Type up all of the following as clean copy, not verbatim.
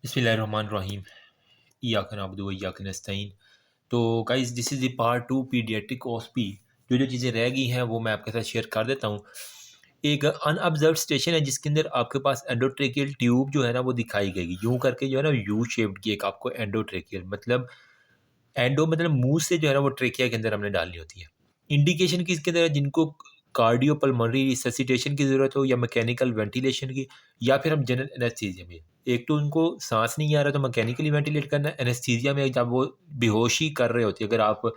बिस्मिल्लाहिर्रहमानिर्रहीम। इय्याका नअबुदु व इय्याका नस्तईन। तो guys, this is the part 2 paediatric OSPE. जो चीज़ें रह गई हैं वो मैं आपके साथ शेयर कर देता हूँ। एक अनऑब्जर्व्ड स्टेशन है जिसके अंदर आपके पास एंडोट्रेकियल ट्यूब जो है ना वो दिखाई गई, यूँ करके जो है ना यू शेप्ड की एक आपको एंडोट्रेकियल मतलब एंडो मतलब मुँह से जो है ना वो ट्रेकिया के अंदर हमने डालनी होती है। इंडिकेशन किसके अंदर है? जिनको कार्डियोपल्मोनरी रिससिटेशन की ज़रूरत हो या मैकेनिकल वेंटिलेशन की, या फिर हम जनरल एनेस्थीसिया में। एक तो उनको साँस नहीं आ रहा तो मैकेनिकली वेंटिलेट करना है, एनेस्थीसिया में जब वो बेहोशी कर रहे होते हैं, अगर आप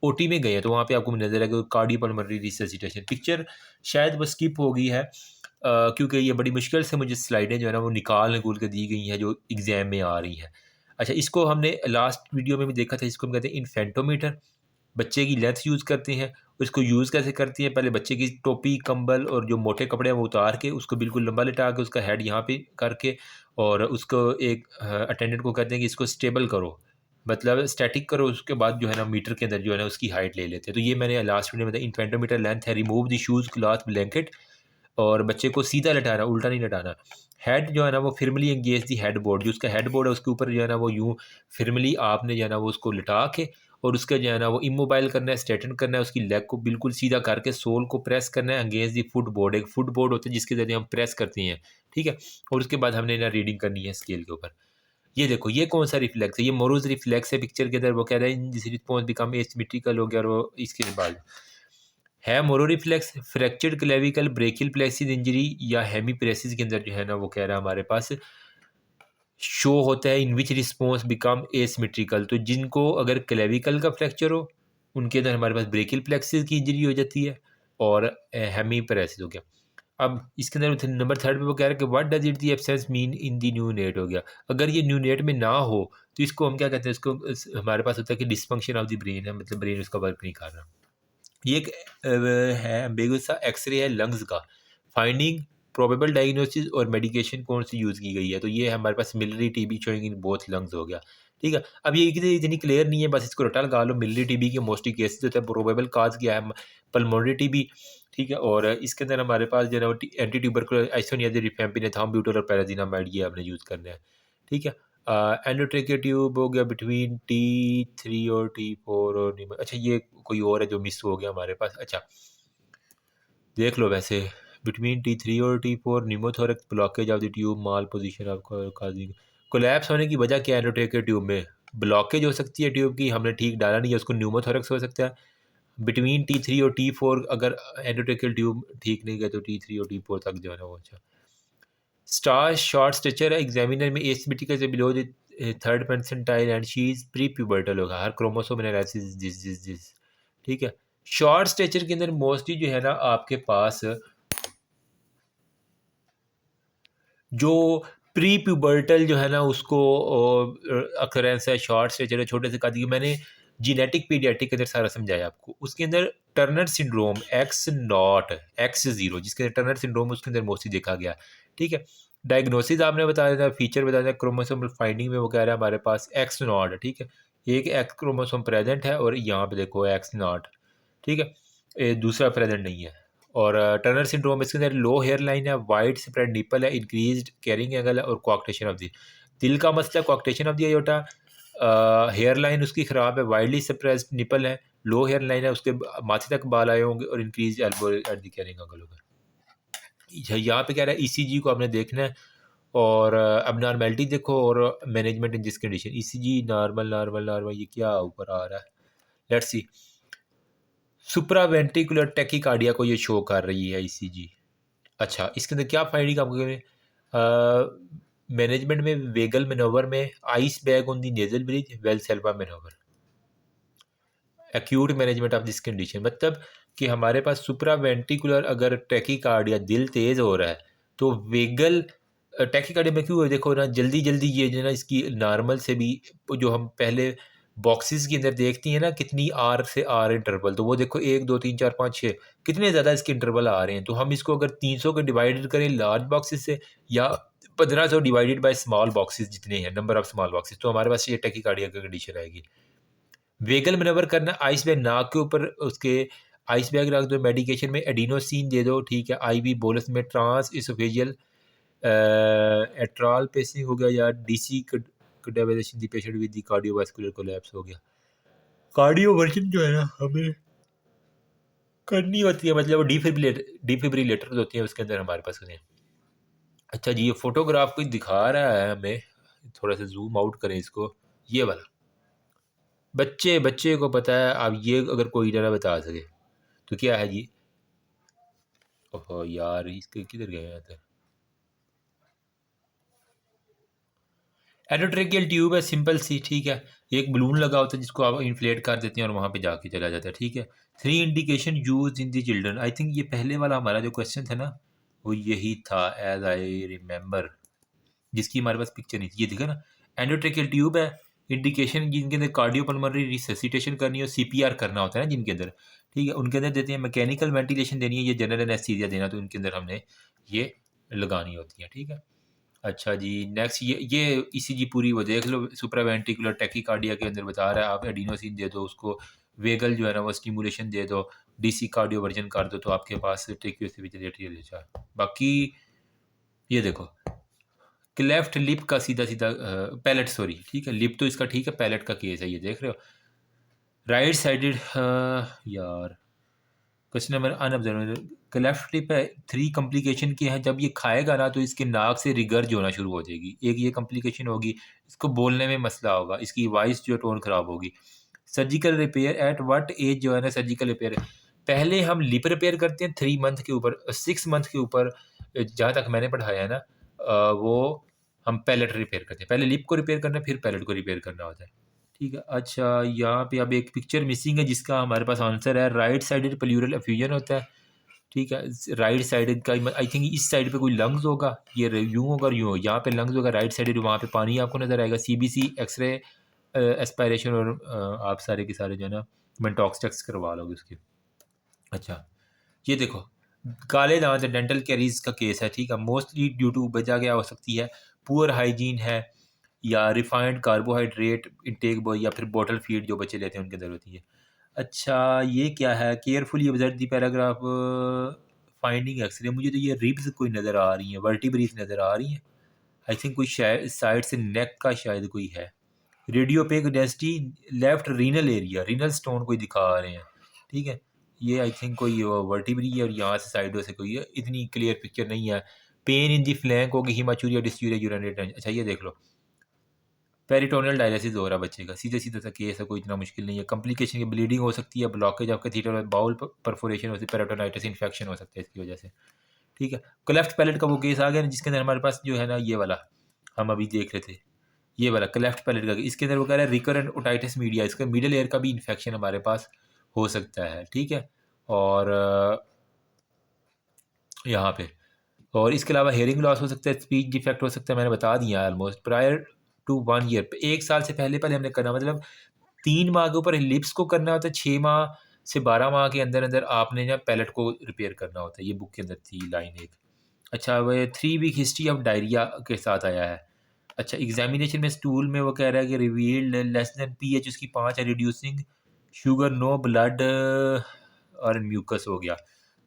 ओटी में गए हैं तो वहाँ पे आपको नज़र आएगा कार्डियोपल्मोनरी रिससिटेशन। पिक्चर शायद वो स्किप हो गई है क्योंकि ये बड़ी मुश्किल से मुझे स्लाइडें जो है ना वो निकाल-नकूल के दी गई हैं जो एग्ज़ाम में आ रही हैं। अच्छा, इसको हमने लास्ट वीडियो में भी देखा था, इसको हम कहते हैं इन्फेंटोमीटर। बच्चे की लेंथ यूज़ करते हैं, उसको यूज़ कैसे करती हैं? पहले बच्चे की टोपी, कंबल और जो मोटे कपड़े हैं वो उतार के उसको बिल्कुल लंबा लिटा के उसका हेड यहाँ पे करके और उसको एक अटेंडेंट को कहते हैं कि इसको स्टेबल करो, मतलब स्टैटिक करो। उसके बाद जो है ना मीटर के अंदर जो है ना उसकी हाइट ले लेते हैं। तो ये मैंने लास्ट वीडियो में बताया, इन्फेंटोमीटर लेंथ है, remove the shoes, cloth, blanket और बच्चे को सीधा लिटाना, उल्टा नहीं लिटाना। हेड जो है ना वो फ़िर्मली एंगेज दी हेड बोर्ड, जो उसका हेड बोर्ड है उसके ऊपर जो है ना वो यूँ फ़िर्मली आपने जो है ना वो उसको लिटा के और उसका जो है ना वो इमोबाइल करना है, स्ट्रेटन करना है, उसकी लेग को बिल्कुल सीधा करके सोल को प्रेस करना है अगेंस्ट दी फुट बोर्ड। एक फुट बोर्ड होता है जिसके ज़रिए हम प्रेस करते हैं, ठीक है? और उसके बाद हमने ना रीडिंग करनी है स्केल के ऊपर। ये देखो, ये कौन-सा रिफ्लेक्स है? ये मोरोज़ रिफ्लेक्स है पिक्चर के अंदर। वो कह रहा है दिस रिस्पॉन्स बिकम एसिमेट्रिकल हो गया और वो इसके बाद है Moro reflex, fractured clavicle, brachial plexus injury या हेमीप्रेसिस के अंदर जो है ना वो कह रहा है हमारे पास शो होता है इन विच रिस्पॉन्स बिकम एसिमेट्रिकल। तो जिनको अगर क्लेविकल का फ्रैक्चर हो उनके अंदर हमारे पास ब्रेकियल प्लेक्सिस की इंजरी हो जाती है और हेमीप्रेसिस हो गया। अब इसके अंदर नंबर 3 पे वो कह रहा है कि what does it the absence mean in the neonate हो गया। अगर ये न्यूनेट में ना हो तो इसको हम क्या कहते हैं? इसको हमारे पास होता है कि डिस्फंक्शन ऑफ द ब्रेन है, मतलब ब्रेन उसका वर्क नहीं कर रहा। ये एक है एम्बिगुअस सा एक्स-रे है लंग्स का। फाइंडिंग प्रोबेबल डायग्नोसिस और मेडिकेशन कौन सी यूज़ की गई है? तो ये हमारे पास miliary TB showing in both lungs हो गया, ठीक है? अब ये इतनी क्लियर नहीं है, बस इसको रटा लगा लो। मिलियरी टीबी के मोस्टली केसेस होते हैं। प्रोबेबल काज़ क्या है? पल्मोनरी टीबी, ठीक है? और इसके अंदर हमारे पास जो है ना वो एंटी ट्यूबरकुलर आइसोनियाज़िड, रिफेम्पिन, एथाम्ब्यूटोल और पैराज़िनामाइड ये हमने यूज़ करना है, ठीक है? एंडोट्रेकिया ट्यूब हो गया बिटवीन T3 और T4 और अच्छा, ये कोई और है जो मिस हो गया हमारे पास। अच्छा, देख लो वैसे बिटवीन T3 और T4 pneumothorax blockage of the tube mall position of causing collapse होने की वजह क्या है? एंडोट्रेकिया ट्यूब में ब्लॉकेज हो सकती है ट्यूब की, हमने ठीक डाला नहीं है, उसको न्यूमोथोरैक्स हो सकता है। बिटवीन T3 और T4 अगर एंडोट्रेकियल ट्यूब ठीक नहीं गया तो T3 और T4 तक जो है ना वो अच्छा। स्टार शॉर्ट स्ट्रक्चर है एग्जामिनर में एसिमेट्रिकल से below the third percentile and she is pre pubertal होगा, हर क्रोमोसोम एनालिसिस जिस ठीक है। शॉर्ट स्ट्रक्चर के अंदर मोस्टली जो है ना आपके पास जो प्री प्यूबर्टल जो है ना उसको अकरेंस है, शॉर्ट स्ट्रक्चर है, छोटे से कद की। मैंने जीनेटिक पीडियाट्रिक के अंदर सारा समझाया आपको। उसके अंदर Turner syndrome x not x zero जिसके अंदर टर्नर सिंड्रोम उसके अंदर मोस्टली देखा गया, ठीक है। डायग्नोसिस आपने बताया था, फीचर बताया था क्रोमोसोमल फाइंडिंग में वो कह रहा है हमारे पास एक्स नॉट है, ठीक है। एक एक्स क्रोमोसोम प्रेजेंट है और यहाँ पे देखो एक्स नॉट, ठीक है। दूसरा प्रेजेंट नहीं है। और टर्नर सिंड्रोम इसके अंदर लो हेयर लाइन है, वाइड स्प्रेड निपल है, इंक्रीज्ड कैरिंग एंगल है और कोआक्टेशन ऑफ दी दिल का मसला, coarctation of the aorta. Hair line उसकी ख़राब है, वाइडली स्प्रेड निपल है, लो हेयर लाइन है, उसके माथे तक बाल आए होंगे और increase elbow at the carrying angle होगा। यहाँ पे कह रहा है ईसीजी को आपने देखना है और अब नॉर्मेलिटी देखो और management in this condition. ECG normal normal normal, ये क्या ऊपर आ रहा है? Let's see. सुप्रावेंट्रिकुलर टैकीकार्डिया को ये शो कर रही है ईसीजी। अच्छा, इसके अंदर क्या फाइंडिंग आपको मैनेजमेंट में वेगल मैनोवर में ice bag on the nasal bridge Valsalva manoeuvre. Acute management of this condition मतलब कि हमारे पास सुप्रावेंट्रिकुलर अगर टैकीकार्डिया दिल तेज़ हो रहा है तो वेगल टैकीकार्डिया में क्यों है? देखो ना जल्दी जल्दी ये जो है ना इसकी नॉर्मल से भी जो हम पहले बॉक्सेस के अंदर देखती हैं ना कितनी आर से आर इंटरवल, तो वो देखो 1 2 3 4 5 6 कितने ज़्यादा इसके इंटरवल आ रहे हैं। तो हम इसको अगर 300 के डिवाइडेड करें लार्ज बॉक्सेस से या 1500 डिवाइडेड बाय स्मॉल बॉक्सेस जितने हैं, नंबर ऑफ स्मॉल बॉक्सेस, तो हमारे पास ये टैकीकार्डिया की कंडीशन आएगी। वेगल मैनवर करना, आइस बैग नाक के ऊपर उसके आइस बैग रख दो, मेडिकेशन में एडिनोसिन दे दो, ठीक है। आईवी बोलस में ट्रांस इसोफेजियल एट्रल पेसिंग हो गया या DC categorization the patient with the cardiovascular collapse हो गया। कार्डियो वर्जन जो है ना हमें करनी होती है, मतलब डिफिब्रिलेटर होती है उसके अंदर हमारे पास होते हैं। अच्छा जी, ये फोटोग्राफ कोई दिखा रहा है हमें, थोड़ा सा जूम आउट करें इसको, ये वाला बच्चे बच्चे को पता है। अब ये अगर कोई ना बता सके तो क्या है जी? ओहो यार, इसके किधर गए हैं? एंडोट्रेकियल ट्यूब है, सिंपल सी, ठीक है। एक बलून लगा होता है जिसको आप इन्फ्लेट कर देते हैं और वहाँ पे जाके चला जाता है, ठीक है। Three indication use in the children, I think ये पहले वाला हमारा जो क्वेश्चन था ना वो यही था, एज आई रिमेंबर, जिसकी हमारे पास पिक्चर नहीं थी। ये देखा ना, एंडोट्रेकियल ट्यूब है, इंडिकेशन जिनके अंदर कार्डियोपल्मोनरी रिससिटेशन करनी हो, सीपीआर करना होता है ना जिनके अंदर, ठीक है, उनके अंदर देते हैं। मैकेनिकल वेंटिलेशन देनी है, ये जनरल एनेस्थीसिया देना, तो इनके अंदर हमने ये लगानी होती है, ठीक है। अच्छा जी, नेक्स्ट ये ईसीजी पूरी वो देख लो, सुप्रावेंट्रिकुलर टैकीकार्डिया के अंदर बता रहा है, आप एडिनोसिन दे दो उसको, वेगल जो है ना वो स्टिमुलेशन दे दो, डीसी कार्डियोवर्जन कर दो, तो आपके पास ट्रेकियोसेफिजिलेटरी है। बाकी ये देखो, क्लेफ्ट लिप का सीधा सीधा पैलेट, सॉरी, ठीक है, लिप तो इसका ठीक है, पैलेट का केस है, ये देख रहे हो। राइट साइडेड, यार question number unobserved, cleft lip है, थ्री कॉम्प्लिकेशन की है। जब ये खाएगा ना तो इसके नाक से रिगर्ज होना शुरू हो जाएगी, एक ये कॉम्प्लिकेशन होगी, इसको बोलने में मसला होगा, इसकी वॉइस जो टोन खराब होगी। Surgical repair at what age जो है ना, सर्जिकल रिपेयर पहले हम लिप रिपेयर करते हैं 3 मंथ के ऊपर, 6 मंथ के ऊपर, जहाँ तक मैंने पढ़ाया है ना, वो हम पैलेट रिपेयर करते हैं। पहले लिप को रिपेयर करना है, फिर पैलेट को रिपेयर करना होता है, ठीक है। अच्छा, यहाँ पे अब एक पिक्चर मिसिंग है जिसका हमारे पास आंसर है, राइट साइडेड प्लूरल एफ्यूजन होता है, ठीक है। राइट साइडेड का आई थिंक इस साइड पे कोई लंग्स होगा, ये यूं होगा और यूं होगा, यहाँ पे लंग्स होगा, राइट साइडेड वहाँ पे पानी आपको नजर आएगा। सीबीसी एक्सरे एस्पायरेशन, और आप सारे के सारे जो है ना मेंटॉक्स टेक्स करवा लोगे उसके। अच्छा, ये देखो, काले दांत डेंटल कैरीज का केस है, ठीक है। मोस्टली ड्यू टू वजह क्या हो सकती है, पुअर हाइजीन है, या रिफाइंड कार्बोहाइड्रेट इंटेक या फिर बॉटल फीड जो बच्चे लेते हैं उनके अंदर होती है। अच्छा, ये क्या है, carefully observe the paragraph, finding X ray, मुझे तो ये रिब्स कोई नज़र आ रही हैं, वर्टिब्रेस नज़र आ रही हैं, आई थिंक कोई शायद साइड से नेक का शायद कोई है। Radiopaque density, left renal area, renal stone कोई दिखा रहे हैं, ठीक है। ये आई थिंक कोई वर्टिब्री है और यहाँ से साइडों से कोई है, इतनी क्लियर पिक्चर नहीं है। पेन इन दी फ्लैंक होगी, हिमाचूरिया डिस्यूरिया यूरिनरी रिटेंशन। अच्छा, ये देख लो, पेरिटोनियल डायलिसिस हो रहा है बच्चे का, सीधे सीधा सा केस है, कोई इतना मुश्किल नहीं है। कॉम्प्लिकेशन की ब्लीडिंग हो सकती है, blockage of catheter, bowel perforation हो सकती है, पेरिटोनाइटिस इन्फेक्शन हो सकता है इसकी वजह से, ठीक है। क्लेफ्ट पैलेट का वो केस आ गया ना जिसके अंदर हमारे पास जो है ना ये वाला हम अभी देख रहे थे, ये वाला क्लेफ्ट पैलेट का, इसके अंदर वो कह रहा है रिकरेंट ओटाइटिस मीडिया, इसका मिडल एयर का भी इन्फेक्शन हमारे पास हो सकता है, ठीक है। और यहाँ पे, और इसके अलावा हेयरिंग लॉस हो सकता है, स्पीच डिफेक्ट हो सकता है, मैंने बता दिया ऑलमोस्ट। प्रायर टू 1 ईयर, 1 साल से पहले पहले हमने करना, मतलब 3 माह के ऊपर लिप्स को करना होता है, 6 माह से 12 माह के अंदर अंदर आपने ना पैलेट को रिपेयर करना होता है, ये बुक के अंदर थी लाइन एक। अच्छा, वह 3 वीक हिस्ट्री ऑफ डायरिया के साथ आया है। अच्छा, एग्जामिनेशन में स्टूल में वो कह रहा है कि रिवील्ड लेस देन पीएच उसकी 5 है, रिड्यूसिंग शुगर, नो ब्लड और म्यूकस हो गया।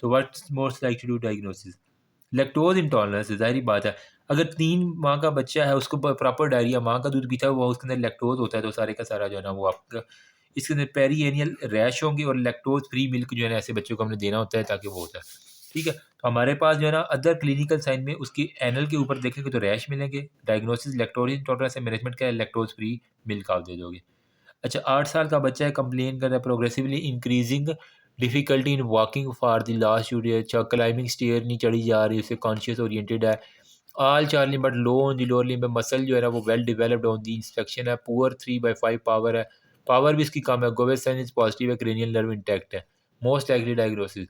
तो what's most like to diagnosis, lactose intolerance, ज़ाहिर बात है। अगर 3 माह का बच्चा है उसको प्रॉपर डायरिया, माँ का दूध पीता है वो, उसके अंदर लैक्टोज होता है, तो सारे का सारा जो है ना वो आपका इसके अंदर पेरी एनियल रैश होंगे, और लैक्टोज फ्री मिल्क जो है ना ऐसे बच्चों को हमने देना होता है ताकि वो होता है, ठीक है। तो हमारे पास जो है ना अदर क्लिनिकल साइन में उसकी एनल के ऊपर देखेंगे तो रैश मिलेंगे। डायग्नोसिस लैक्टोज इंटॉलरेंस है, मैनेजमेंट क्या है, लैक्टोज फ्री मिल्क आप दे दोगे। अच्छा, 8 साल का बच्चा है, कंप्लेन कर रहा है progressively increasing difficulty in walking for the last year, अच्छा क्लाइंबिंग स्टेयर नहीं चढ़ी जा रही, उसे कॉन्शियस ओरिएंटेड है। ऑल चार्लिंग but low on the lower limb में, मसल जो है ना वो well developed on the inspection है, पुअर 3/5 पावर है, पावर भी इसकी कम है, गोवेज साइन इज पॉजिटिव है, क्रेनियल नर्व इंटैक्ट है। मोस्ट लाइकली डायग्नोसिस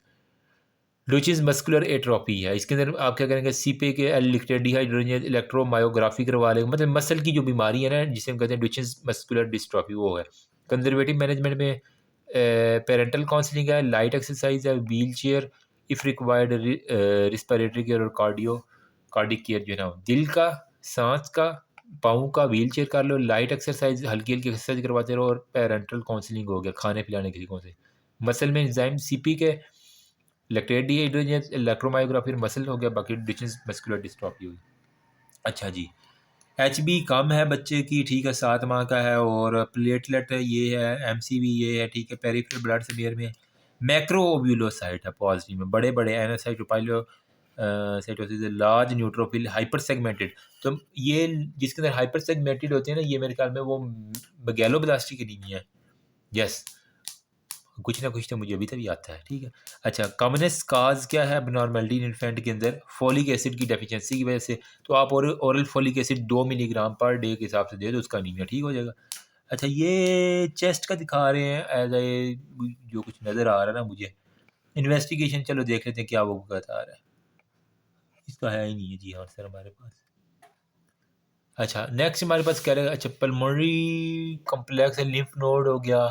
लुचिस मस्कुलर एट्रोपी है, इसके अंदर आप क्या करेंगे, सीपे के एल लिखते डिहाइड्रोजन इलेक्ट्रोमायोग्राफी करवा लेंगे, मतलब मसल की जो बीमारी है ना जिसे हम कहते हैं डुचेन्स मस्कुलर डिस्ट्रॉफी, वो है। कंजर्वेटिव मैनेजमेंट में पेरेंटल काउंसलिंग है, लाइट एक्सरसाइज है, wheel chair if required, respiratory care और कार्डिक केयर जो है ना, दिल का, सांस का, पाँव का व्हील चेयर कर लो, लाइट एक्सरसाइज हल्की हल्की एक्सरसाइज करवाते रहो, और पेरेंटल काउंसलिंग हो गया, खाने पिलाने के तरीकों से। मसल में एंजाइम सीपी के, लैक्टेट डिहाइड्रोजन इलेक्ट्रोमायोग्राफी मसल हो गया, बाकी डिस्टेंस मस्कुलर डिस्ट्रॉफी हुई। अच्छा जी, एचबी कम है बच्चे की, ठीक है, 7 माह का है, और प्लेटलेट ये है, एमसीवी ये है, ठीक है, पेरिफेरल ब्लड स्मीयर में मैक्रोओब्यूलोसाइट है पॉजिटिव में, बड़े-बड़े एनोसाइटोपाइलो साइटोसिस लार्ज न्यूट्रोफिल हाइपर सेगमेंटेड। तो ये जिसके अंदर हाइपर सेगमेंटेड होते हैं ना, ये मेरे ख्याल में वो मैगेलोब्लास्टिक एनीमिया है। यस, कुछ ना कुछ तो मुझे अभी तभी आता है, ठीक है। अच्छा, कॉमनेस्ट काज क्या है एबनॉर्मेलिटी इन इन्फेंट के अंदर? फोलिक एसिड की डेफिशिएंसी की वजह से। तो आप oral folic acid 2 milligram per day के हिसाब से दे दो, उसका अनीमिया ठीक हो जाएगा। अच्छा, ये चेस्ट का दिखा रहे हैं एज ए, जो कुछ नज़र आ रहा है ना मुझे, इन्वेस्टिगेशन चलो देख लेते हैं क्या वो बता रहा है। इसका है ही नहीं है जी हाँ सर हमारे पास। अच्छा, नेक्स्ट हमारे पास कह रहे हैं, अच्छा पल्मोनरी कॉम्प्लेक्स लिम्फ नोड हो गया,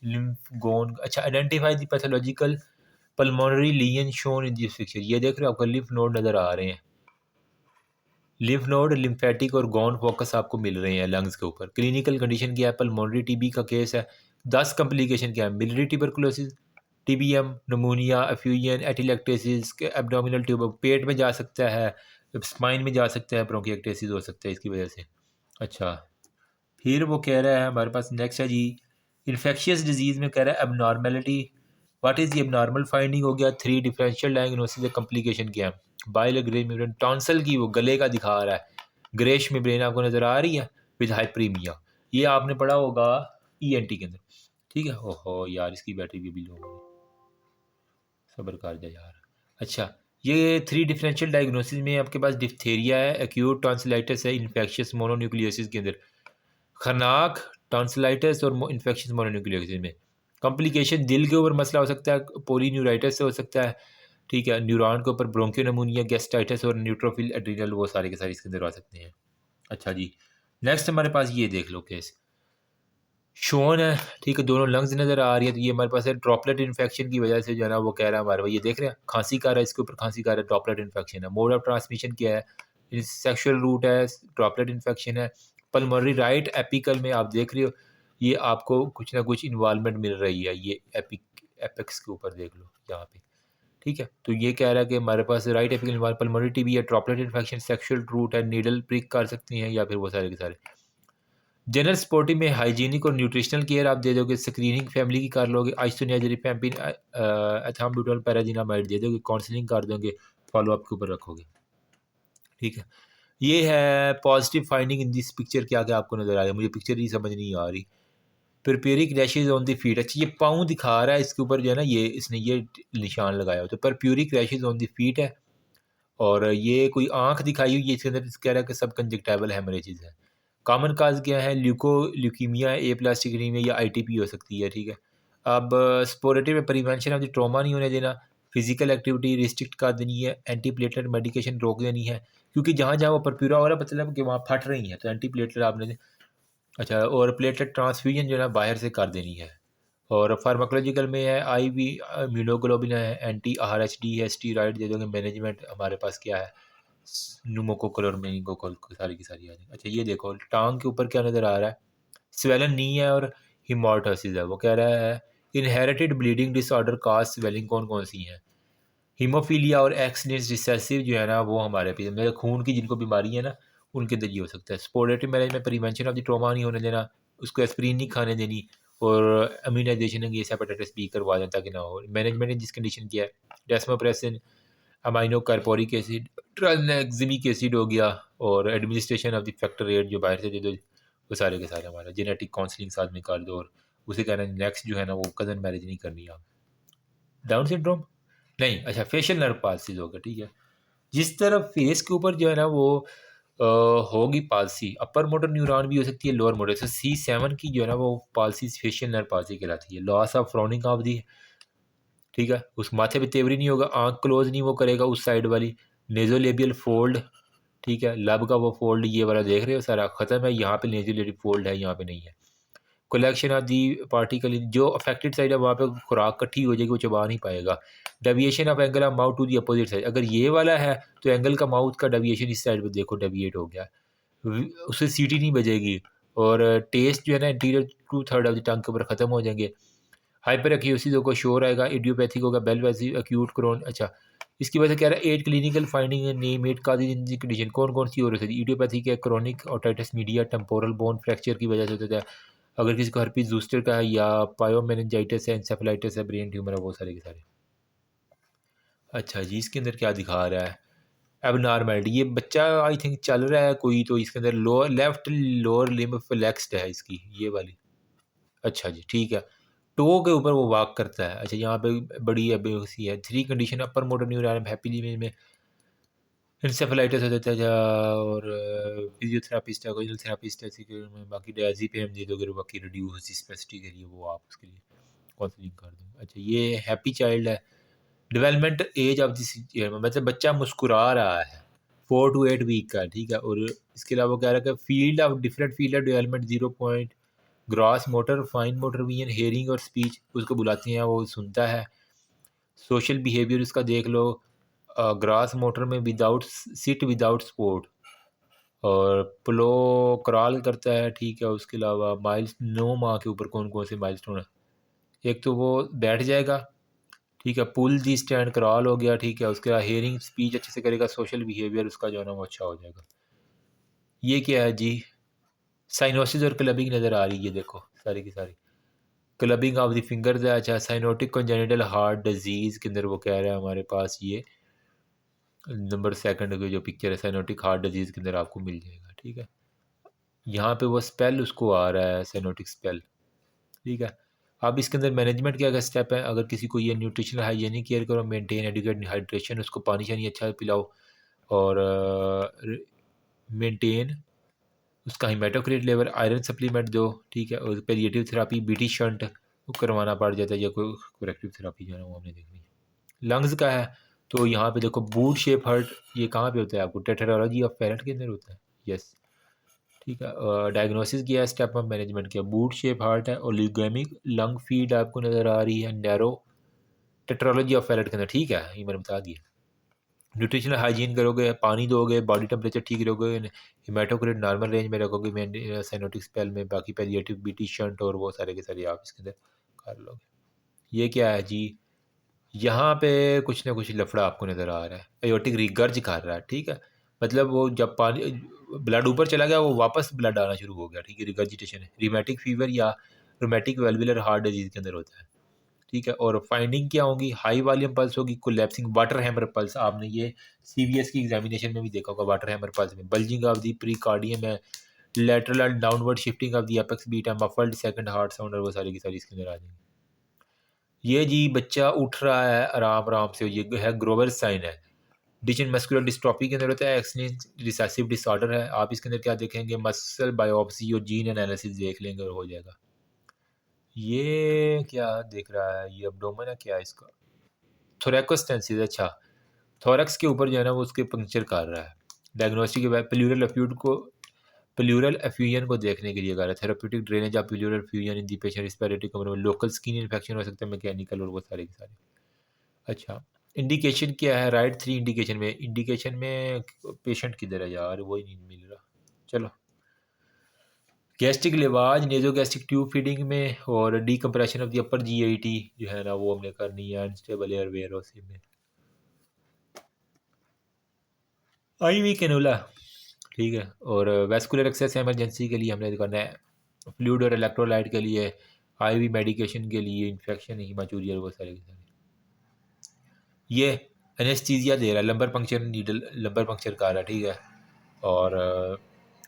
लिम्फ गोन। अच्छा, identify the pathological pulmonary lesion shown in this picture. ये देख रहे हो आपको लिम्फ नोड नज़र आ रहे हैं, लिम्फ नोड लिम्फेटिक और गॉन फोकस आपको मिल रहे हैं लंग्स के ऊपर। क्लिनिकल कंडीशन क्या है? पल्मोनरी टीबी का केस है। 10 कॉम्प्लिकेशन क्या है? Military tuberculosis, TBM, pneumonia, effusion, atelectasis, abdominal tuber, पेट में जा सकता है, स्पाइन में जा सकता है, ब्रोंकिएक्टेसिस हो सकता है इसकी वजह से। अच्छा, फिर वो कह रहा है हमारे पास नेक्स्ट है जी, इन्फेक्शियस डिजीज़ में कह रहा है abnormality, what is the abnormal finding हो गया। 3 डिफरेंशियल डायग्नोसिस कॉम्प्लिकेशन क्या है? बाइल ग्रे मेम्ब्रेन टॉन्सल की, वो गले का दिखा रहा है, ग्रेश मेम्ब्रेन आपको नज़र आ रही है विद हाइपरीमिया। ये आपने पढ़ा होगा ईएनटी के अंदर, ठीक है। ओहो यार, इसकी बैटरी भी लो हो गई, सब्र कर जा यार। अच्छा, ये 3 डिफरेंशियल डायग्नोसिस में आपके पास डिप्थेरिया है, एक्यूट टॉन्सिलाइटिस है, इन्फेक्शियस मोनोन्यूक्लियोसिस के अंदर खरनाक, टॉन्सिलाइटिस और इन्फेक्शन मोनोन्यूक्लियोसिस में। कॉम्प्लिकेशन दिल के ऊपर मसला हो सकता है, पोलीन्यूराइटिस से हो सकता है, ठीक है, न्यूरॉन के ऊपर ब्रोंकियोनमोनिया, गैस्ट्राइटिस और न्यूट्रोफिल एड्रिनल, वो सारे के सारे इसके अंदर आ सकते हैं। अच्छा जी, नेक्स्ट हमारे पास ये देख लो केस शोन है, ठीक है, दोनों लंग्स नज़र आ रही है। तो ये हमारे पास है ड्रॉपलेट इन्फेक्शन की वजह से जो है ना, वो कह रहा है हमारे पास, ये देख रहे हैं खांसी का रहा है, इसके ऊपर खांसी का रहा है, ड्रॉपलेट इन्फेक्शन है। मोड ऑफ ट्रांसमिशन क्या है? सेक्शुअल रूट है, ड्रॉपलेट इन्फेक्शन है। पल्मोनरी राइट एपिकल में आप देख रहे हो, ये आपको कुछ ना कुछ इन्वॉल्वमेंट मिल रही है, ये एपिक्स के ऊपर देख लो यहाँ पे, ठीक है। तो ये कह रहा है कि हमारे पास right apical involve pulmonary TB है, ड्रॉपलेट इन्फेक्शन, सेक्शुअल रूट है, नीडल प्रिक कर सकती हैं, या फिर वो सारे के सारे। जनरल स्पोर्टिंग में हाइजीनिक और न्यूट्रिशनल केयर आप दे दोगे, स्क्रीनिंग फैमिली की कर लोगे, आइसोनियाज़िपम, एथाम्बुटोल, पैराजिनामाइड दे दोगे, काउंसलिंग कर दोगे, फॉलो अप के ऊपर रखोगे, ठीक है। ये है positive finding in this picture. क्या क्या आपको नज़र आ रहा है? मुझे पिक्चर ही समझ नहीं आ रही। परप्यूरिक रैशेज ऑन द फीट, अच्छा ये पाँव दिखा रहा है, इसके ऊपर जो है ना, ये इसने ये निशान लगाया हो, तो परप्यूरिक रैशेज ऑन द फीट है। और ये कोई आँख दिखाई हुई है, इसके अंदर कह रहा है कि सब कंजक्टाइवल हेमरेजेस है। कॉमन काज क्या है? ल्यूकीमिया, ए प्लास्टिक एनीमिया या आईटीपी हो सकती है, ठीक है। अब स्पोरेटिव में प्रिवेंशन ऑफ द ट्रॉमा नहीं होने देना, फिजिकल एक्टिविटी रिस्ट्रिक्ट कर देनी है, एंटी प्लेटलेट मेडिकेशन रोक देनी है, क्योंकि जहाँ जहाँ वो परप्यूरा हो रहा है मतलब कि वहाँ फट रही हैं, तो एंटी प्लेटलेट आपने, अच्छा, और प्लेटलेट ट्रांसफ्यूजन जो है ना बाहर से कर देनी है। और फार्माकोलॉजिकल में है आईवी इम्यूनोग्लोबिन है, एंटी आरएचडी है, स्टीरॉइड दे दोगे। मैनेजमेंट हमारे पास क्या है? न्यूमोकोकल और मेनिंगोकोल सारी की सारी आ जाएगी। अच्छा, ये देखो टांग के ऊपर क्या नज़र आ रहा है? स्वेलन नी है और हिमोटोसिस है। वो कह रहा है इनहेरिटेड ब्लीडिंग डिसऑर्डर काज स्वेलिंग कौन कौन सी हैं? हीमोफीलिया और एक्स लिंक्ड रिसेसिव जो है ना, वो हमारे पे मेरे खून की जिनको बीमारी है ना, उनके अंदर ये हो सकता है। स्पोरेटिव मैनेज में प्रिवेंशन ऑफ द ट्रॉमा नहीं होने देना, उसको एस्प्रिन नहीं खाने देनी, और इम्यूनाइजेशन अगेंस्ट हेपेटाइटिस बी करवा दें ताकि ना हो। मैनेजमेंट इन जिस कंडीशन की है, desmopressin, amino caproic acid, tranexamic acid हो गया, और administration of the factor eight जो बाहर से दे दो, वो सारे के सारे हमारा जेनेटिक काउंसलिंग साथ में कर दो। और उसे कहना है नेक्स्ट जो है ना, वो कज़न मैरिज नहीं करनी आप। डाउन सिंड्रोम नहीं, अच्छा फेशियल नर्व पाल्सीज होगा, ठीक है। जिस तरफ फेस के ऊपर जो है ना वो होगी पाल्सी, अपर मोटर न्यूरॉन भी हो सकती है, लोअर मोटर, C7 की जो है ना वो पाल्सी फेशियल नर्व पाल्सी कहलाती है। लॉस ऑफ फ्रॉनिंग ऑफ दी, ठीक है, उस माथे पे तेवरी नहीं होगा, आंख क्लोज नहीं वो करेगा उस साइड वाली, नेजोलेबियल फोल्ड, ठीक है, लब का वो फोल्ड ये वाला देख रहे हो सारा खत्म है, यहाँ पे नेजोलेबियल फोल्ड है, यहाँ पे नहीं है। कलेक्शन ऑफ दी पार्टिकल जो अफेक्टेड साइड है वहाँ पे खुराक इकट्ठी हो जाएगी, वो चबा नहीं पाएगा। Deviation of angle of mouth to the opposite side, अगर ये वाला है तो एंगल का माउथ का डेविएशन इस साइड पे देखो डेविएट हो गया, उससे सीटी नहीं बजेगी। और टेस्ट जो है ना इंटीरियर 2/3 ऑफ द टंग के ऊपर ख़त्म हो जाएंगे। हाइपर एक्यूसिस को शोर आएगा, इडियोपैथिक होगा, बेल वैसी एक्यूट क्रोन। अच्छा, इसकी वजह से कह रहा है 8 क्लिनिकल फाइंडिंग नेम 8 काजेज इन दी कंडीशन। कौन-कौन सी हो रही थी? इडियोपैथिक है, chronic otitis media, temporal bone fracture की वजह से होता है। अगर किसी को हर्पीज ज़ोस्टर का है या पायोमेनिंजाइटिस है, एन्सेफेलाइटिस है, ब्रेन ट्यूमर है, वो सारे के सारे। अच्छा जी, इसके अंदर क्या दिखा रहा है? एबनॉर्मैलिटी, ये बच्चा आई थिंक चल रहा है कोई, तो इसके अंदर lower left lower limb flexed है इसकी, ये वाली। अच्छा जी, ठीक है। टो के ऊपर वो वॉक करता है। अच्छा, यहाँ पे बड़ी सी है। 3 condition upper motor neuron happily में इंसेफेलाइटिस हो जाता है और फिजियोथेरापिस्ट है, ओकुलर थेरापिस्ट है, बाकी डायज़ीपियम दे दोगे, बाकी रिड्यूस स्पेसिटी के लिए वो आप उसके लिए काउंसलिंग कर दो। अच्छा, ये हैप्पी चाइल्ड है। डेवलपमेंट एज ऑफ दिस, मतलब बच्चा मुस्कुरा रहा है, 4 टू 8 वीक का, ठीक है। और इसके अलावा कह रहा है कि field of different field of development 0 point, gross motor, fine motor vision, hearing और स्पीच, उसको बुलाते हैं, वो सुनता है। सोशल बिहेवियर उसका देख लो, ग्रास मोटर में विदाउट सिट विदाउट सपोर्ट, और प्लो क्रॉल करता है, ठीक है। उसके अलावा माइल्स 9 माह के ऊपर कौन कौन से माइलस्टोन है? एक तो वो बैठ जाएगा, ठीक है। पुल दी स्टैंड क्रॉल हो गया, ठीक है। उसके बाद हेयरिंग स्पीच अच्छे से करेगा, सोशल बिहेवियर उसका जो है ना वो अच्छा हो जाएगा। ये क्या है जी? साइनोसिस और क्लबिंग नज़र आ रही है, देखो सारी की सारी। क्लबिंग ऑफ द फिंगर्स है। अच्छा, साइनोटिक कंजेनिटल हार्ट डिजीज़ के अंदर वो कह रहा है हमारे पास ये नंबर सेकंड की जो पिक्चर है, साइनोटिक हार्ट डिजीज़ के अंदर आपको मिल जाएगा, ठीक है। यहाँ पे वो स्पेल उसको आ रहा है, साइनोटिक स्पेल, ठीक है। अब इसके अंदर मैनेजमेंट क्या क्या स्टेप है? अगर किसी को ये न्यूट्रिशनल हाइजीनिक केयर करो, मेंटेन एडिक्वेट हाइड्रेशन, उसको पानी शानी अच्छा पिलाओ, और मेंटेन उसका हिमेटोक्रिट लेवल, आयरन सप्लीमेंट दो, ठीक है। और पेलिएटिव थेरापी, बीटी शंट वो करवाना पड़ जाता है, या कोई करेक्टिव थेरापी जो है ना वो हमने देखनी है। लंग्स का है, तो यहाँ पे देखो बूट शेप हर्ट, ये कहाँ पे होता है? आपको टेट्रालॉजी ऑफ पैरेट के अंदर होता है, यस, ठीक है। डायग्नोसिस किया है, स्टेप ऑफ मैनेजमेंट किया, बूट शेप हार्ट है, और लिगेमिक लंग फीड आपको नज़र आ रही है, नैरो टेट्रोलॉजी ऑफ पैरेट के अंदर, ठीक है, ये मैंने बता दिया। न्यूट्रिशनल हाइजीन करोगे, पानी दोगे, बॉडी टेम्परेचर ठीक रखोगे, हिमेटोक्रिट नॉर्मल रेंज में रखोगे, साइनोटिक स्पेल में, बाकी पैलिएटिव बीटी शंट और वो सारे के सारे आप इसके अंदर कर लोगे। ये क्या है जी? यहाँ पे कुछ ना कुछ लफड़ा आपको नज़र आ रहा है, एयोटिक रिगर्ज कर रहा है, ठीक है। मतलब वो जब पानी ब्लड ऊपर चला गया, वो वापस ब्लड आना शुरू हो गया, ठीक है, रिगर्जिटेशन है। रिमेटिक फीवर या रोमेटिक वेल्वुलर हार्ट डिजीज़ के अंदर होता है, ठीक है। और फाइंडिंग क्या होगी? हाई वॉल्यूम पल्स होगी, कोलैप्सिंग वाटर हैमर पल्स, आपने ये सीवीएस की एग्जामिनेशन में भी देखा होगा, वाटर हैमर पल्स में बल्जिंग ऑफ दी प्रीकार्डियम है, lateral and downward shifting of the apex beat है, मफल्ड सेकंड हार्ट साउंड, और वो सारी की सारी इसके अंदर आ जाएंगी। ये जी बच्चा उठ रहा है आराम आराम से, ये है ग्रोवर साइन है। डिजन मस्कुलर डिस्ट्रॉफी के अंदर होता है, एक्सलिन रिसेसिव डिसऑर्डर है। आप इसके अंदर क्या देखेंगे? मसल बायोप्सी और जीन एनालिसिस देख लेंगे और हो जाएगा। ये क्या देख रहा है? ये एब्डोमेन है क्या इसका? थोरैकोस्टेंसिस, अच्छा, थोरैक्स के ऊपर जो है ना वो उसके पंक्चर कर रहा है। डायग्नोस्टिक के बाद प्लूरल एफ्यूजन को देखने के लिए कह रहा है, therapeutic drainage of pleural effusion in the patient respiratory कमर में, लोकल स्किन इन्फेक्शन हो सकता है, मैकेनिकल, और वो सारे के सारे। अच्छा, इंडिकेशन क्या है? राइट 3 इंडिकेशन में पेशेंट किधर है यार? वो ही नहीं मिल रहा। चलो, gastric lavage, nasogastric tube feeding में, और decompression of the upper GIT जो है ना वो हमने करनी है, अनस्टेबल एयरवेयर उसी में। आईवी कैनुला, ठीक है। और वैस्कुलर एक्सेस इमरजेंसी के लिए हमने करना है, फ्लूइड और इलेक्ट्रोलाइट के लिए, आईवी मेडिकेशन के लिए, इन्फेक्शन हीमाचूरियल, वो सारे के सारे। ये एनेस्थीसिया दे रहा है, lumbar puncture needle, lumbar puncture कर रहा है, ठीक है। और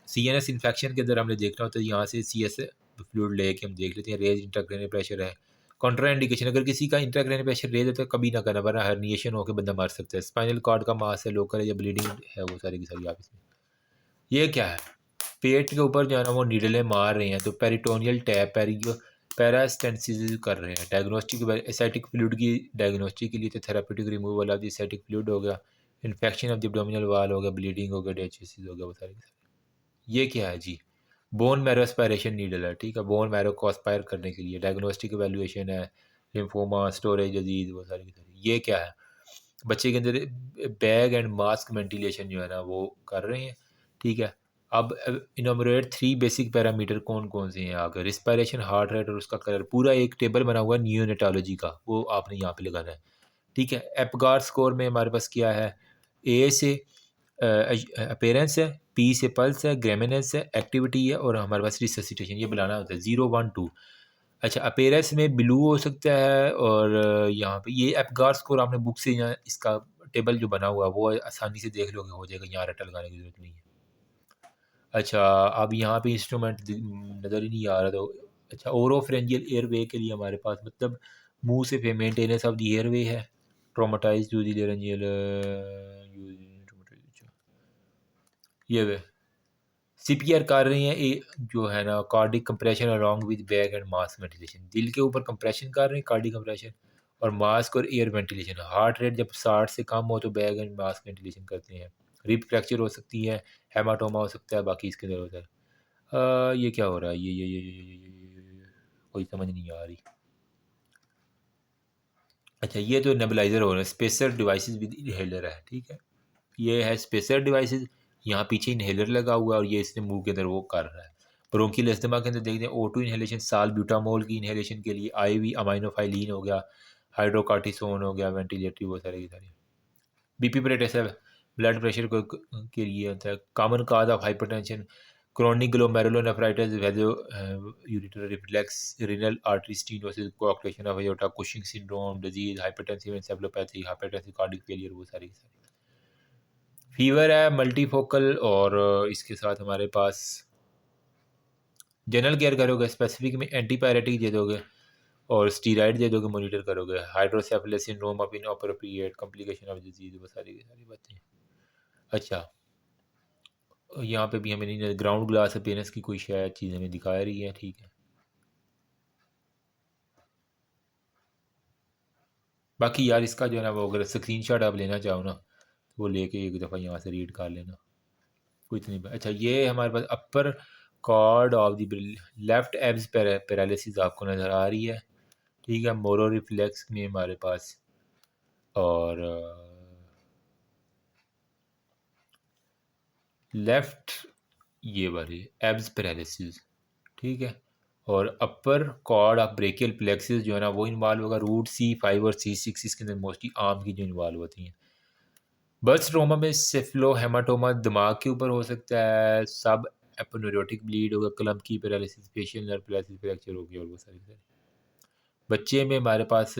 सीएनएस इन्फेक्शन के अंदर हमने देखना होता है, यहाँ से सीएस फ्लूइड लेके हम देख लेते हैं, रेज इंट्राक्रेनियल प्रेशर है। कॉन्ट्रा इंडिकेशन, अगर किसी का इंट्राक्रेनियल प्रेशर रेज है तो कभी ना करना, वरना हर्निएशन होकर बंदा मर सकता है। स्पाइनल कॉर्ड का मास है, लोकल है या ब्लीडिंग है, वो सारी की सारी आप इसमें। ये क्या है? पेट के ऊपर जो है ना वो नीडलें मार रहे हैं, तो पेरिटोनियल टैप, पैरास्टेंसिस कर रहे हैं। डायग्नोस्टिक एसाइटिक फ्लूइड की डायग्नोस्टिक के लिए तो therapeutic removal of the Asiatic fluid हो गया, इन्फेक्शन ऑफ द एब्डोमिनल वाल हो गया, ब्लीडिंग हो गया, डेचिसिस हो गया, वो सारे के सारे। ये क्या है जी? बोन मैरो एस्पायरेशन नीडल है, ठीक है, बोन मैरो को एस्पायर करने के लिए। डायग्नोस्टिक एवेल्युएशन है, लिम्फोमा, स्टोरेज डिजीज, वो सारी की सारी। ये क्या है? बच्चे के अंदर बैग एंड मास्क वेंटिलेशन जो है ना वो कर रहे हैं, ठीक है। अब इनोमरेट 3 बेसिक पैरामीटर कौन कौन से हैं आगे? रिस्पायरेशन, हार्ट रेट और उसका कलर, पूरा एक टेबल बना हुआ है नियोनेटोलॉजी का, वो आपने यहाँ पे लगाना है। ठीक है। एपगार स्कोर में हमारे पास क्या है, ए से अपीयरेंस है, पी से पल्स है, ग्रेमिनेंस है, एक्टिविटी है, और हमारे पास रिससिटेशन, ये बुलाना होता है 0 1 2। अच्छा, अपीयरेंस में ब्लू हो सकता है, और यहाँ पे ये एपगार स्कोर आपने बुक से यहाँ इसका टेबल जो बना हुआ है वो आसानी से देख लोगे, हो जाएगा, यहाँ रट्टा लगाने की ज़रूरत नहीं है। अच्छा, अब यहाँ पे इंस्ट्रूमेंट नज़र ही नहीं आ रहा, तो अच्छा, ओरोफेरेंजियल एयरवे के लिए हमारे पास मतलब मुंह से मेंटेनेंस ऑफ द एयरवे है, ट्रोमाटाइज टू द लेरेंजियल, ये वे सीपीआर कर रही हैं, जो है ना cardiac compression along with bag and mask ventilation, दिल के ऊपर कंप्रेशन कर रहे हैं कार्डिक कंप्रेशन, और मास्क और एयर वेंटिलेशन। हार्ट रेट जब 60 से कम हो तो बैग एंड मास्क वेंटिलेशन करते हैं। रिप फ्रैक्चर हो सकती है, हेमाटोमा हो सकता है, बाकी इसके अंदर होता है। ये क्या हो रहा है, ये कोई समझ नहीं आ रही। अच्छा, ये तो नेबुलाइजर हो रहा है, स्पेसर डिवाइसेस विद इनहेलर है, ठीक है। ये है स्पेसर डिवाइसेस, यहाँ पीछे इनहेलर लगा हुआ है और ये इसने मुंह के अंदर वो कर रहा है। ब्रोंकियल अस्थमा के अंदर देखते हैं O2 इनहेलेशन, साल ब्यूटामोल की इनहेलेशन के लिए, IV अमाइनोफाइलिन हो गया, हाइड्रोकार्टिसोन हो गया, वेंटिलेटरी, वो सारे के सारे। बीपी प्रेटेस है, ब्लड प्रेशर को के लिए होता है। Common cause of hypertension, chronic glomerulonephritis, vesico ureteric reflex, renal artery stenosis, coagulation of aorta, Cushing syndrome, disease, hypertensive encephalopathy, hypertensive cardiac failure, वो सारी की सारी। फीवर है मल्टीफोकल, और इसके साथ हमारे पास जनरल केयर करोगे, स्पेसिफिक में एंटीपायरेटिक दे दोगे और स्टीराइड दे दोगे, मॉनिटर करोगे। Hydrocephalus syndrome of inappropriate complication of disease, वो सारी की सारी बातें। अच्छा, यहाँ पे भी हमें नहीं, ग्राउंड ग्लास अपीयरेंस की कोई शायद चीज़ हमें दिखा रही है, ठीक है। बाकी यार इसका जो है ना, वो अगर स्क्रीन शॉट आप लेना चाहो ना, तो वो लेके एक दफ़ा यहाँ से रीड कर लेना, कुछ नहीं। अच्छा, ये हमारे पास upper cord of the left Erb's paralysis आपको नज़र आ रही है, ठीक है। मोरो रिफ्लेक्स में हमारे पास, और लेफ्ट ये वाली एब्स पैरालिसिस, ठीक है। और अपर कॉर्ड ऑफ ब्रेकियल प्लेक्सिस जो है ना, वो इन्वॉल्व होगा। रूट C5 और C6 इसके अंदर मोस्टली आर्म की जो इन्वॉल्व होती हैं। बर्स्ट ट्रोमा में सेफलो हेमाटोमा दिमाग के ऊपर हो सकता है, सब एपोन्यूरोटिक ब्लीड होगा, क्लम्प की paralysis, facial nerve paralysis, fracture होगी, और वो सारी सारी। बच्चे में हमारे पास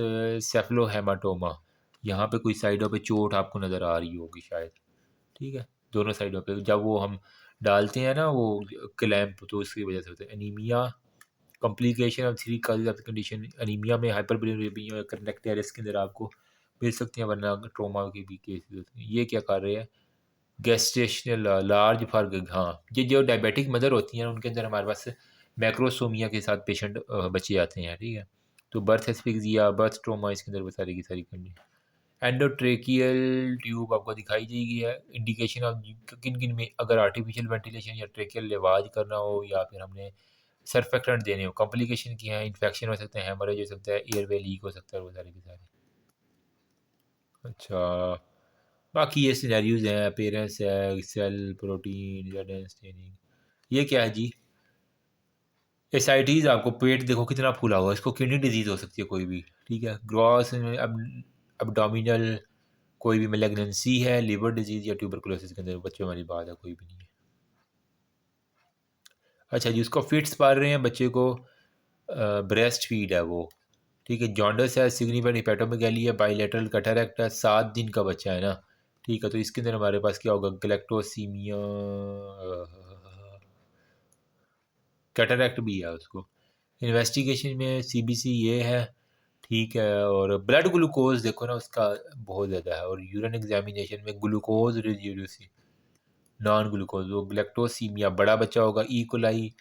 सेफलो हेमाटोमा, यहाँ पे कोई साइडों पे चोट आपको नज़र आ रही होगी शायद, ठीक है। दोनों साइडों पे जब वो हम डालते हैं ना वो क्लैंप, तो उसकी वजह से होता है। Anaemia, complication of 3 causes of condition, anaemia में हाइपरबिलिरुबिnemia और कनेक्टिविटीज के अंदर आपको मिल सकते हैं, वरना ट्रोमा के भी केसेस होते हैं। ये क्या कर रहे हैं, गेस्टेशनल लार्ज फॉर, हाँ, ये जो डायबिटिक मदर होती हैं उनके अंदर हमारे पास मैक्रोसोमिया के साथ पेशेंट बच्चे आते हैं, ठीक है। तो बर्थ एस्फिक्सिया, बर्थ ट्रोमा, इसके अंदर वो सारी की सारी कंडीशन। एंडोट्रेकियल ट्यूब आपको दिखाई देगी है, इंडिकेशन ऑफ किन किन में, अगर आर्टिफिशियल वेंटिलेशन या ट्रेकियल लिवाज करना हो, या फिर हमने सर्फेक्टेंट देने हो। कॉम्प्लिकेशन की है, इन्फेक्शन हो सकता है, हेमरेज हो सकता है, एयरवे लीक हो सकता है, वो सारे के सारे। अच्छा, बाकी ये सिनेरियोज हैं, अपीयरेंस है, सेल प्रोटीन स्टेनिंग। ये क्या है जी, एसाइटीज़, आपको पेट देखो कितना फूला हुआ है, इसको किडनी डिजीज़ हो सकती है कोई भी, ठीक है। ग्रॉस अब abdominal, कोई भी मेलेग्नेंसी है, लिवर डिजीज़ या ट्यूबरकुलोसिस के अंदर बच्चों वाली बात है, कोई भी नहीं है। अच्छा जी, उसको फिट्स पा रहे हैं बच्चे को, ब्रेस्ट फीड है वो, ठीक है। जॉन्डस है, सिग्निफिकेंट हिपेटोमेगाली है, बाइलेटरल कैटरैक्ट है, 7 दिन का बच्चा है ना, ठीक है। तो इसके अंदर हमारे पास क्या होगा, गैलेक्टोसीमिया, कैटरैक्ट भी है उसको। इन्वेस्टिगेशन में CBC ये है, ठीक है। और ब्लड ग्लूकोज देखो ना उसका बहुत ज़्यादा है, और यूरिन एग्जामिनेशन में ग्लूकोज रेजिड्यूसी, नॉन ग्लूकोज, वो ग्लैक्टोसीमिया, बड़ा बच्चा होगा। कोलाई,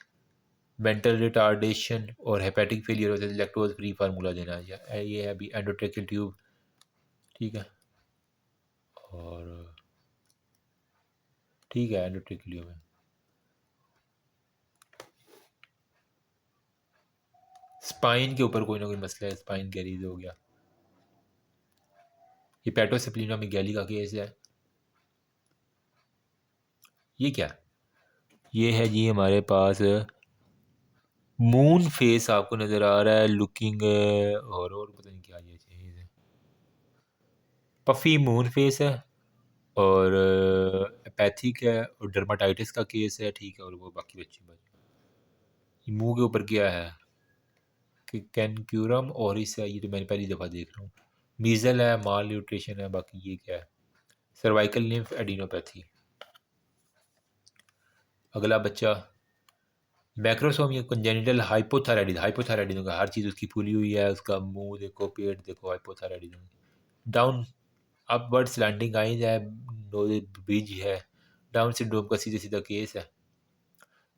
मेंटल रिटार्डेशन और हेपेटिक फेलियर होता है, लैक्टोज फ्री फार्मूला देना है। ये है अभी एंडोट्रेकियल ट्यूब, ठीक है। और ठीक है, एंडोट्रेकियल ट्यूब है। स्पाइन के ऊपर कोई ना कोई मसला है, स्पाइन गैरीज हो गया। हिपैटोसेप्लिनो में गैली का केस है। ये क्या, ये है जी हमारे पास मून फेस आपको नज़र आ रहा है, लुकिंग, और पता नहीं क्या ये चीज़ है। पफ़ी मून फेस है और एपैथिक है और डर्माटाइटिस का केस है, ठीक है, और वो बाकी बच्चे मुँह के ऊपर क्या है कि कैनक्यूरम ऑरिस है, ये तो मैंने पहली दफ़ा देख रहा हूँ। मीज़ल है, माल न्यूट्रिशन है, बाकी ये क्या है, सर्वाइकल लिम्फ एडिनोपैथी। अगला बच्चा मैक्रोसोमिया कंजेनिटल हाइपोथायराइडिज्म, हाइपोथायराइडिज्म का हर चीज़ उसकी फूली हुई है, उसका मुंह देखो, पेट देखो, hypothyroidism. Down upward slanting eyes है, नोज ब्रिज है, डाउन सिंड्रोम का सीधा सीधा केस है।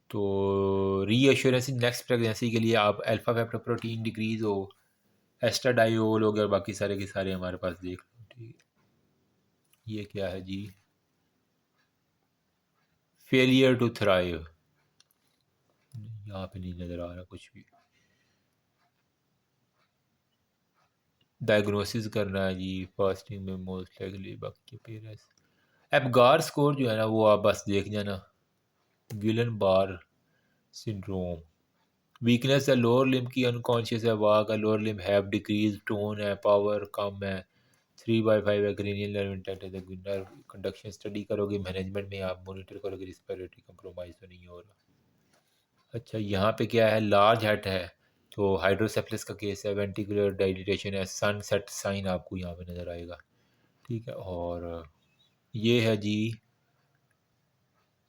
तो रीएश्योरेंस नेक्स्ट प्रेगनेंसी के लिए आप अल्फा फेक्टोप्रोटीन डिक्रीज हो, एस्ट्राडाइओल हो गया, बाकी सारे के सारे हमारे पास देख लो, ठीक है। ये क्या है जी, फेलियर टू थ्राइव, यहाँ पे नहीं नज़र आ रहा कुछ भी। डायग्नोसिस करना है जी, फास्टिंग में मोस्ट लाइकली, बाकी पेरेंट्स एबगार स्कोर जो है ना वो आप बस देख जाना। गिलन बार सिंड्रोम, वीकनेस है लोअर लिम्ब की, अनकॉन्शियस है, वाक है, lower limb have decrease, tone है, पावर कम है, 3/5 है, क्रेनियल नर्व इंटैक्ट है, नर्व कंडक्शन स्टडी करोगे, मैनेजमेंट में आप मॉनिटर करोगे, रिस्पिरेटरी कंप्रोमाइज तो नहीं हो रहा। अच्छा यहाँ पे क्या है, लार्ज हेट है, तो हाइड्रोसेफलस का केस है, वेंटिकुलर डायलिटेशन है, सनसेट साइन आपको यहाँ पे नज़र आएगा, ठीक है। और ये है जी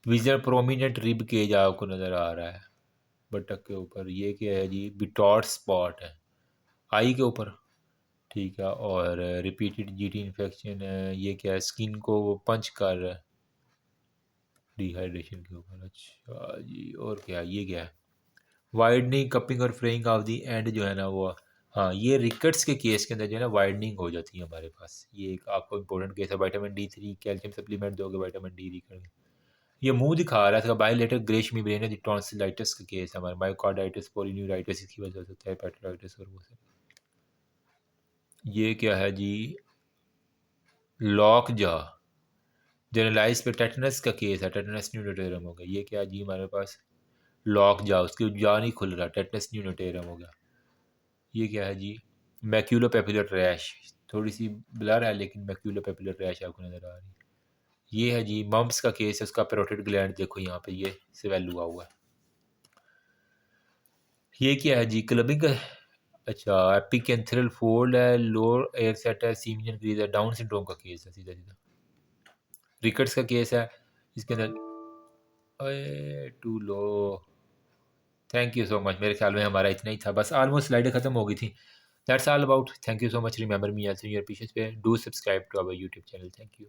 विजर प्रोमिनेंट रिब केज आपको नज़र आ रहा है बटक के ऊपर। ये क्या है जी, बिटॉट स्पॉट है आई के ऊपर, ठीक है। और रिपीटेड जीटी इन्फेक्शन है, ये क्या है, स्किन को वो पंच कर रहा है डिहाइड्रेशन के ऊपर। अच्छा जी, और क्या है, ये क्या है, वाइडनिंग कपिंग और फ्रेइंग ऑफ दी एंड जो है ना वो, हाँ ये रिकट्स के केस के अंदर जो है ना वाइडनिंग हो जाती है हमारे पास। ये एक आपको इंपॉर्टेंट केस है, विटामिन D3 कैल्शियम सप्लीमेंट दोगे, विटामिन D रिकट। ये मुंह दिखा रहा है, इसका बायलेटरल ग्रेश मेम्ब्रेन है, टॉन्सिलाइटिस का केस है हमारे, मायोकार्डाइटिस, पॉलीन्यूराइटिस इसकी वजह से होता है, हेपेटाइटिस और वो सब। ये क्या है जी, लॉक जा, जनरलाइज पे टेटनस का केस है, टेटनस न्यूरोटेरम हो गया। ये क्या है जी हमारे पास, लॉक जा, उसकी जा नहीं खुल रहा, टेटनस न्यूरोटेरम हो गया। ये क्या है जी, मैक्यूलो पेपुलर रैश, थोड़ी सी ब्लर है लेकिन मैक्यूलो पेपुलर रैश आपको नज़र आ रही है। ये है जी मम्प्स का केस है, उसका पैरोटिड ग्लैंड देखो यहाँ पे ये स्वेल हुआ हुआ है। ये क्या है जी, क्लबिंग का, अच्छा एपिकेंथ्रल फोल्ड है, लोअर एयर सेट है, सीमियन ग्रीज है, डाउन सिंड्रोम का केस है सीधा सीधा। रिकट्स का केस है इसके अंदर, too low. Thank you so much, मेरे ख्याल में हमारा इतना ही था, बस ऑलमोस्ट स्लाइडें खत्म हो गई थी। That's all about, thank you so much, remember me, I see your pieces पे, do subscribe to our YouTube channel, thank you.